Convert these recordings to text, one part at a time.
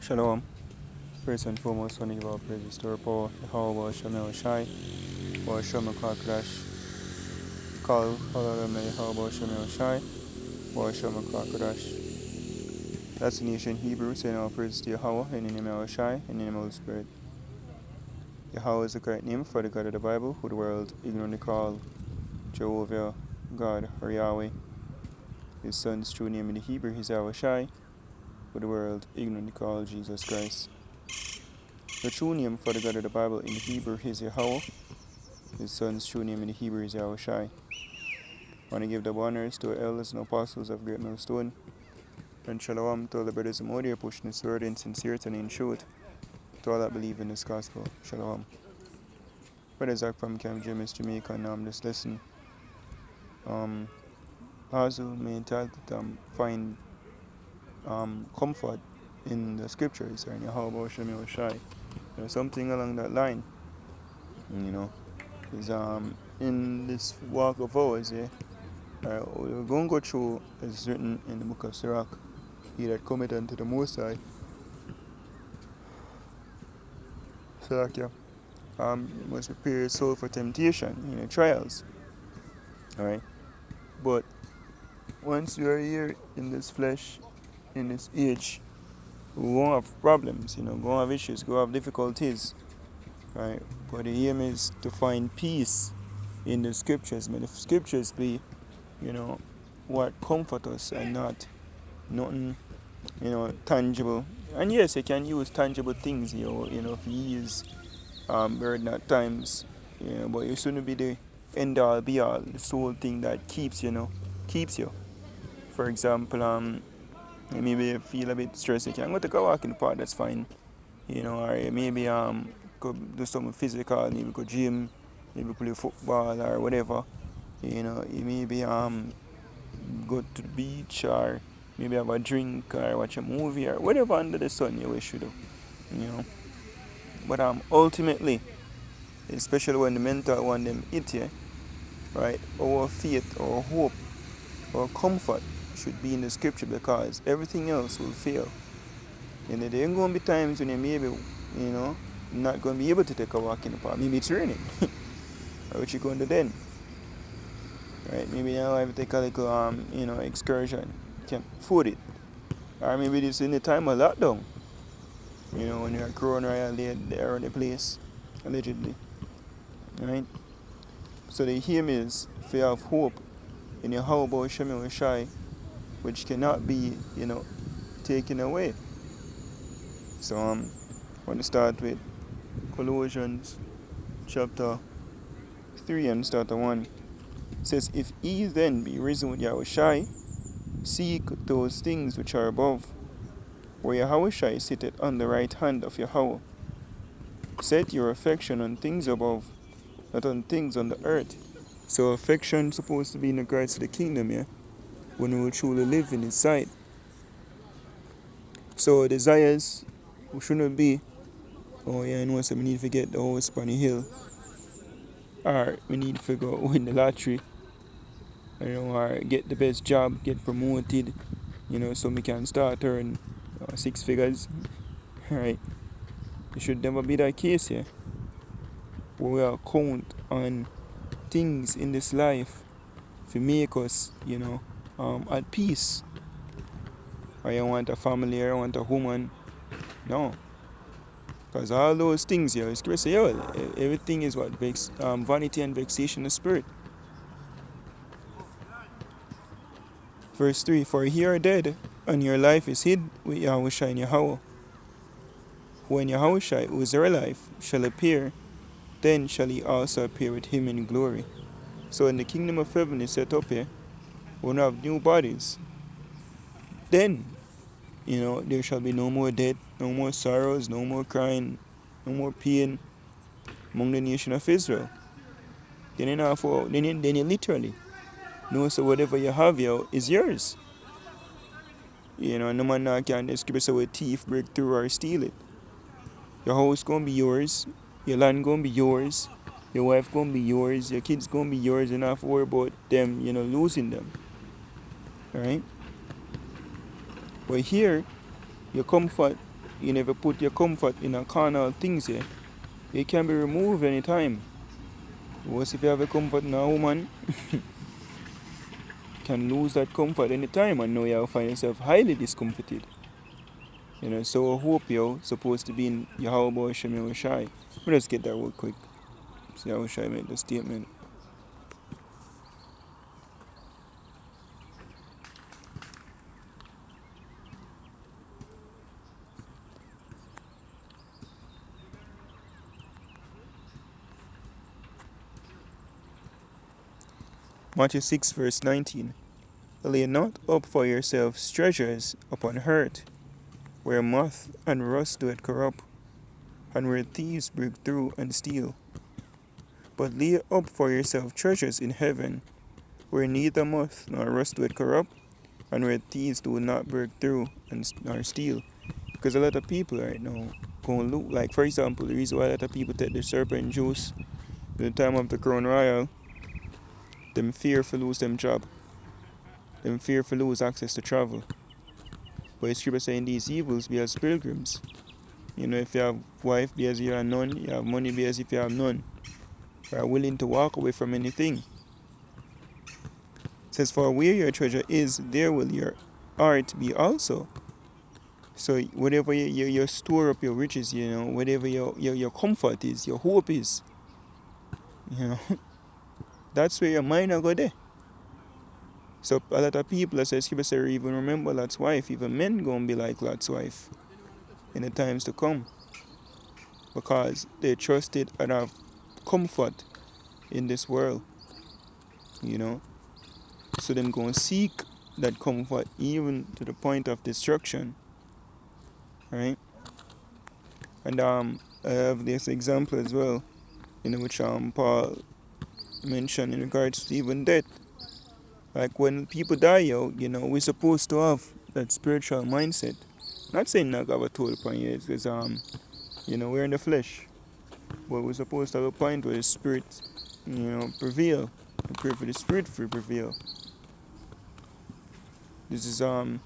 Shalom. First and foremost, I want to give our praises to our power, Yahweh Shamel Shai, or Shema Kakradash. Call Halalam Yahweh Shamel Shai, or Shema Kakradash. That's the nation Hebrew, saying our praises to Yahweh, in the name of Shai, in the name of the Holy Spirit. Yahweh is the correct name for the God of the Bible, who the world ignorantly call Jehovah, God, or Yahweh. His son's true name in the Hebrew is Yahweh Shai, who the world ignorantly call Jesus Christ. The true name for the God of the Bible in the Hebrew is Yahweh. His son's true name in the Hebrew is Yahushai. I want to give the honors to the elders and apostles of Great Millstone. And shalom to all the brothers and mothers pushing this word in sincerity and in truth. To all that believe in this gospel. Shalom. Brother Zach from Camp James, Jamaica, and just listen. Also, may entitled find comfort in the scriptures or in Yahweh Shem Shai. There's something along that line. Is in this walk of ours, yeah. We're going to go through, as written in the book of Sirach, he that cometh unto the Most High, Sirach, yeah, must prepare his soul for temptation, trials, alright? But once we are here in this flesh, in this age, we won't have problems, going to have issues, going to have difficulties, right? But the aim is to find peace in the scriptures. May the scriptures be, what comfort us and not nothing, tangible. And yes, you can use tangible things, if you use burden at times, but it shouldn't be the end all be all, the sole thing that keeps you. For example, maybe you feel a bit stressed, you can go take a walk in the park, that's fine, or maybe go do something physical, maybe go gym, maybe play football or whatever, you maybe go to the beach or maybe have a drink or watch a movie or whatever under the sun you wish to do. But ultimately, especially when the mental one them hit you, right? Our faith, our hope, our comfort should be in the scripture, because everything else will fail. There ain't gonna be times when you maybe, not gonna be able to take a walk in the park. Maybe it's raining. Or what you gonna do then? Right? Maybe you have to take a little excursion. Can't afford it. Or maybe it's in the time of lockdown. When you're growing around there in the place, allegedly. Right? So the aim is if you have hope in your Yahweh Shem Shai, which cannot be, taken away. So I want to start with Colossians chapter 3 and start at 1. It says, if ye then be risen with Yahushai, seek those things which are above, where Yahushai sitteth on the right hand of Yahweh. Set your affection on things above, not on things on the earth. So affection is supposed to be in regards to the kingdom, yeah? When we will truly live in His sight. So desires we shouldn't be, so we need to get the house on the hill, or we need to go win the lottery, or get the best job, get promoted, so we can start earn 6 figures, right? It should never be that case, yeah? We will count on things in this life to make us, at peace. Or you want a family, or you want a woman. No. Because all those things, it's crazy. Everything is what vanity and vexation of spirit. Verse 3, for ye are dead, and your life is hid with Yahushua in Yahweh. When Yahushua, who is our life, shall appear, then shall he also appear with him in glory. So in the kingdom of heaven is set up here, we'll have new bodies. Then, there shall be no more death, no more sorrows, no more crying, no more pain among the nation of Israel. Then you literally know, so whatever you have here is yours. No man can escape so a thief break through or steal it. Your house gonna be yours, your land gonna be yours, your wife gonna be yours, your kids gonna be yours. You don't have to worry about them, losing them. Alright? But here, your comfort, You never put your comfort in a carnal things here. It can be removed anytime. Worse if you have a comfort in a woman, you can lose that comfort anytime and now you find yourself highly discomforted. So I hope you're supposed to be in Yahweh Shem Shai. Let's get that real quick. See how Shai made the statement. Matthew 6 verse 19. Lay not up for yourselves treasures upon earth, where moth and rust do it corrupt, and where thieves break through and steal. But lay up for yourselves treasures in heaven, where neither moth nor rust do it corrupt, and where thieves do not break through and nor steal. Because a lot of people right now go and look, like for example, the reason why a lot of people take the serpent juice at the time of the Crown Royal, them fear for lose them job. Them fear for lose access to travel. But the scripture saying these evils be as pilgrims. If you have wife, be as you have none. You have money, be as if you have none. You are willing to walk away from anything. It says, for where your treasure is, there will your heart be also. So whatever you store up your riches, whatever your comfort is, your hope is, that's where your mind will go there. So a lot of people, as the scripture say, even remember Lot's wife. Even men gonna be like Lot's wife in the times to come, because they trusted and have comfort in this world. So them gonna seek that comfort even to the point of destruction. Right? And I have this example as well, which Paul mentioned in regards to even death. Like when people die out, we're supposed to have that spiritual mindset. Not saying not have a total point yet, because we're in the flesh. But we're supposed to have a point where the spirit, prevail. We pray for the spirit to prevail. This is 1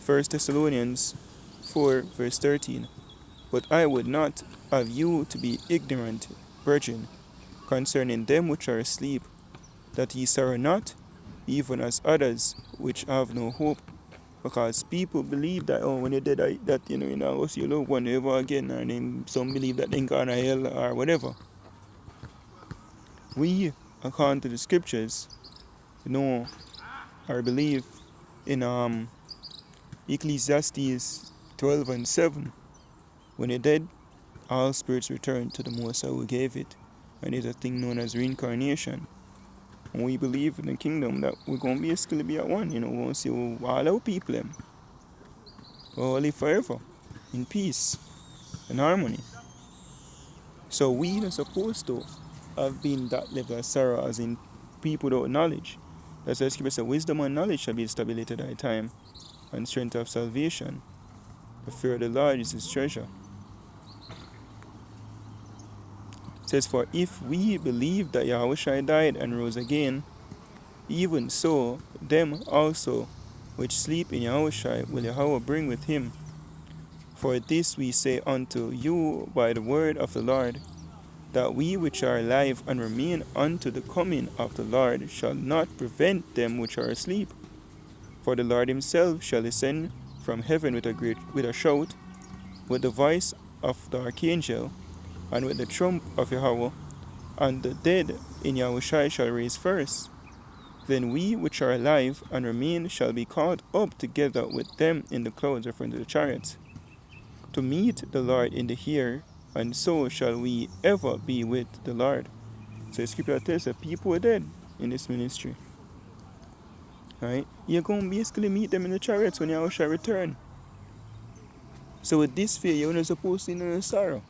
Thessalonians 4 verse 13. But I would not have you to be ignorant, brethren, concerning them which are asleep, that ye sorrow not, even as others which have no hope. Because people believe that when you're dead, that you know see your loved one ever again, and then some believe that they gone to hell or whatever. We, according to the scriptures, or believe in Ecclesiastes 12 and 7. When you're dead, all spirits return to the Most High who gave it, and it's a thing known as reincarnation. And we believe in the kingdom that we're going to basically be at one. We're going to see all our people them all live forever in peace and harmony. So we are supposed to have been that level of sorrow, as in people without knowledge. That's why Scripture says, wisdom and knowledge shall be the stability of thy time, and strength of salvation. The fear of the Lord is his treasure. It says, for if we believe that Yahushua died and rose again, even so them also which sleep in Yahushua will Yahweh bring with him. For this we say unto you by the word of the Lord, that we which are alive and remain unto the coming of the Lord shall not prevent them which are asleep. For the Lord himself shall descend from heaven with a shout, with the voice of the archangel, and with the trump of Yahweh, and the dead in Yahushua shall raise first. Then we which are alive and remain shall be caught up together with them in the clouds, referring to the chariots, to meet the Lord in the air, and so shall we ever be with the Lord. So the scripture tells that people are dead in this ministry. Right? You're going to basically meet them in the chariots when Yahushua return. So with this fear, you're not supposed to know sorrow.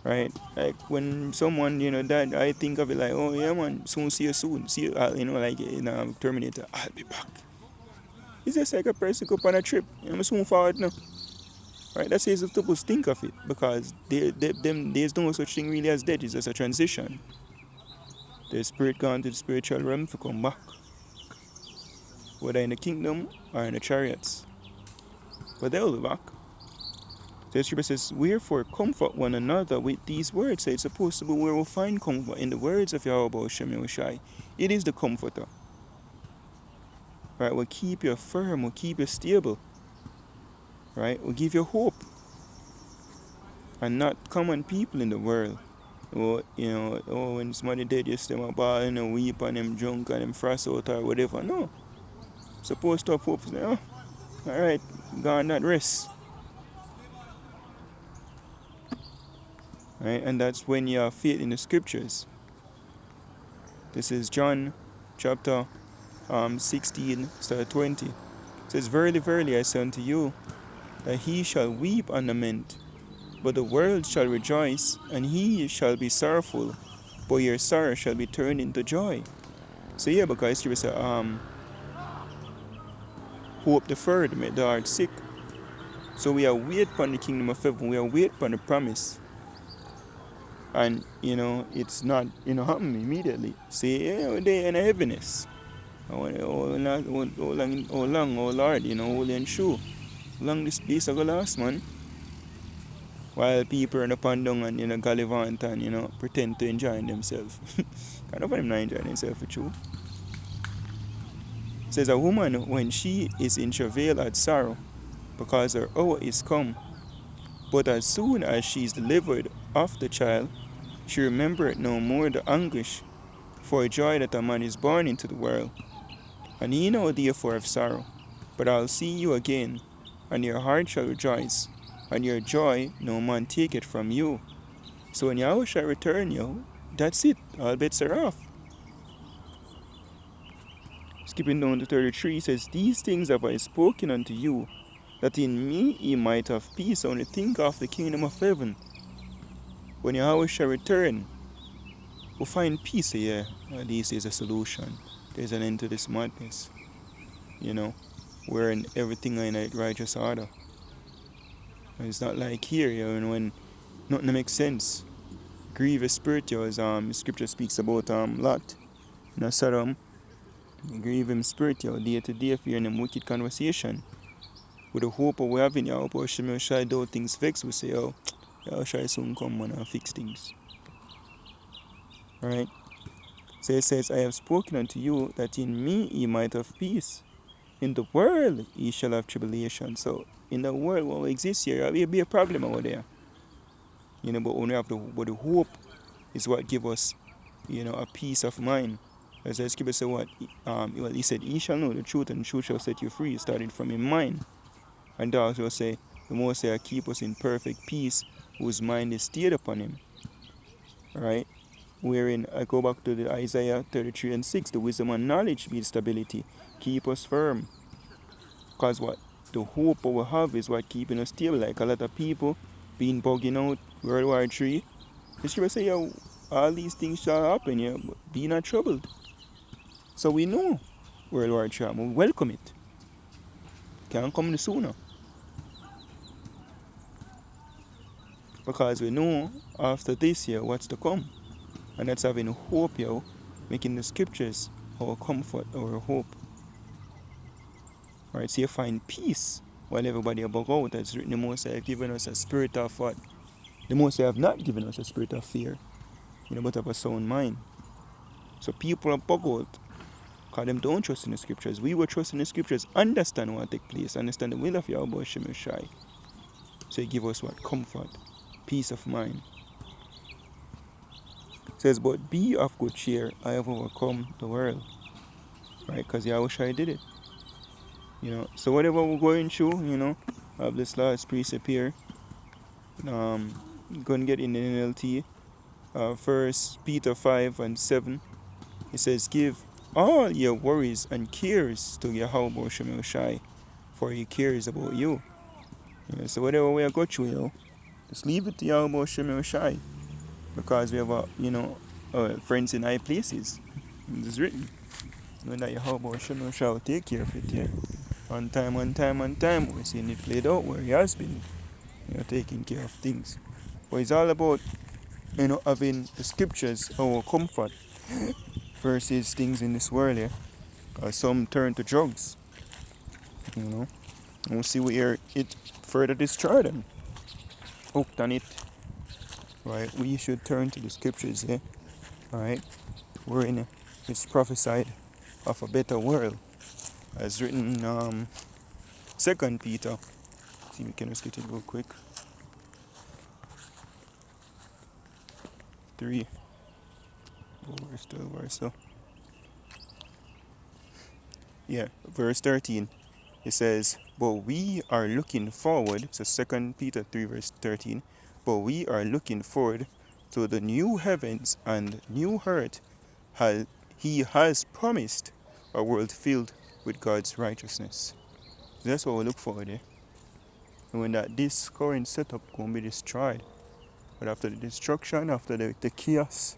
Right? Like when someone, died, I think of it like, oh yeah man, soon see you soon. See you, like in Terminator, I'll be back. It's just like a person go on a trip. I'm soon forward now. Right? That's how you're supposed to think of it, because there's no such thing really as death. It's just a transition. The spirit gone to the spiritual realm to come back. whether in the kingdom or in the chariots. But they'll be back. So the scripture says, wherefore comfort one another with these words. So it's supposed to be where we'll find comfort in the words of Yahweh Shem Yahushai. It is the comforter. Right? Will keep you firm, will keep you stable. Right? Will give you hope. And not common people in the world. Or, when somebody dead, you see them a ball and a weep and them drunk and them frost out or whatever. No. Supposed to have hope. Oh, alright, God not rest. Right? And that's when you have faith in the scriptures. This is John chapter 16, start 20. It says, verily, verily, I say unto you, that he shall weep and lament, but the world shall rejoice, and he shall be sorrowful, but your sorrow shall be turned into joy. So yeah, because scripture says, hope deferred make the heart sick. So we are wait upon the kingdom of heaven, we are wait upon the promise. And it's not happening immediately. Say, they're in a heaviness. Oh long, oh Lord, holy and true. How long this place will last, man? While people run up and down and gallivant and pretend to enjoy themselves. Kind of them not enjoying themselves for true. It says, a woman when she is in travail had sorrow, because her hour is come. But as soon as she is delivered of the child, she remembered no more the anguish for joy that a man is born into the world. And ye know therefore of sorrow, but I'll see you again, and your heart shall rejoice, and your joy no man take it from you. So when Yahweh shall return, that's it, all bets are off. Skipping down to 33, says, these things have I spoken unto you, that in me ye might have peace. Only think of the kingdom of heaven. When Yahweh shall return, we'll find peace here. At least there's a solution. There's an end to this madness. Wherein everything in a righteous order. And it's not like here, when nothing makes sense. Grievous spirit, as scripture speaks about Lot. Sodom, grieve him spirit, day to day, fearing them wicked conversation. With the hope of we having Yahweh Shem Shai, though things vex, we say, Yahweh Shai soon come and fix things. Right? So it says, I have spoken unto you that in me ye might have peace. In the world ye shall have tribulation. So in the world what exists here, there will be a problem over there. But when we have the hope is what gives us, a peace of mind. As the scripture said, he said, ye shall know the truth, and the truth shall set you free. It started from in mind. And also say, the Most High keep us in perfect peace, whose mind is stayed upon him. Right? Wherein I go back to the Isaiah 33 and 6, the wisdom and knowledge be stability. Keep us firm. Because what? The hope we have is what keeping us stable. Like a lot of people being bugging out World War III. The scripture say, all these things shall happen, but be not troubled. So we know World War III, we welcome it. Can't come sooner. Because we know after this year what's to come. And that's having hope, making the scriptures our comfort, our hope. Alright, so you find peace while everybody bug out. That's written, the Most High have given us a spirit of what? The Most High have not given us a spirit of fear, but of a sound mind. So people are bug out because them don't trust in the scriptures. We will trust in the scriptures, understand what take place, understand the will of Yahweh Shem Shai. So he give us what? Comfort, peace of mind. It says, but be of good cheer, I have overcome the world. Right? Because Yahweh Shai did it. So whatever we're going through, have this last precept here. Go and get in the NLT. 1 Peter 5 and 7. It says, give all your worries and cares to Yahweh Shem Shai, for he cares about you. So whatever we are going through, just leave it to Yahweh Shem Shai. Because we have friends in high places. It's written. That Yahweh Shem Shai will take care of it, On time. We're seeing it played out where he has been, taking care of things. But it's all about, having the scriptures, our comfort, versus things in this world, some turn to drugs, you know. And we see where it further destroyed them. Hooked on it, right? We should turn to the scriptures, yeah? Alright? Wherein it's prophesied of a better world. As written in 2 Peter. See, we can just get it real quick. 3. Verse 12 or so. Yeah, verse 13. It says, but we are looking forward, so 2 Peter 3 verse 13, but we are looking forward to the new heavens and new earth he has promised, a world filled with God's righteousness. That's what we look forward to. And when that this current setup going to be destroyed, but after the destruction, after the chaos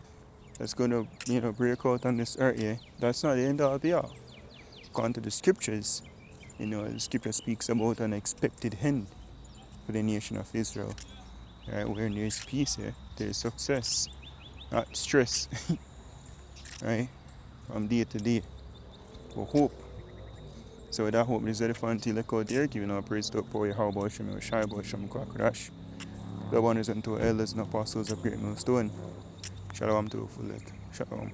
that's going to break out on this earth, yeah, that's not the end of the all. According to the scriptures, the scripture speaks about an expected end for the nation of Israel. Right, where there's peace here, there's success, not stress. Right? From day to day. But hope. So with that hope, this is the fun till out there, giving our praise to power, how about Shem, Shai about Shem, Kwakadash. The one is unto elders and apostles of Great Millstone. Shalom to the full leg. Shalom.